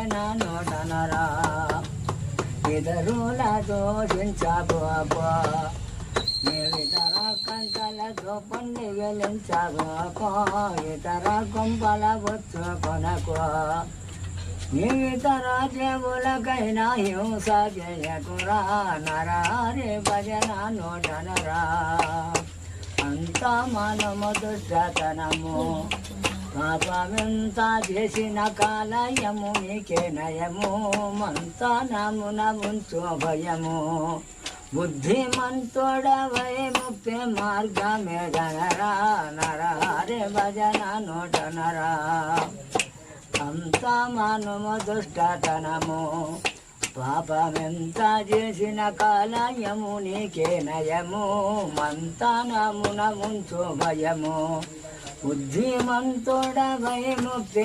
భజన నోటనరా ఇతరుల దోషించబోకో ఇతర కంటలతో పండి వెలించబోకో ఇతర కొంపల వచ్చుకొనకో ఇతర దేవులకైనా హింస చేయకురా నరారే భజన నోటనరా అంత మనము దుష్టతనము పాపమెంత చేసిన కాలయము నీకే నయము మంతనమున ఉంచు భయము బుద్ధిమంతుడవై ముక్తి మార్గమే గనరా నరారే భజన నోటనరా అంత మనము దుష్టతనము పాపమెంత చేసిన కాలయము నీకే నయము మంతనమున ఉంచు భయము బుద్ధిమంతుడవై ముక్తి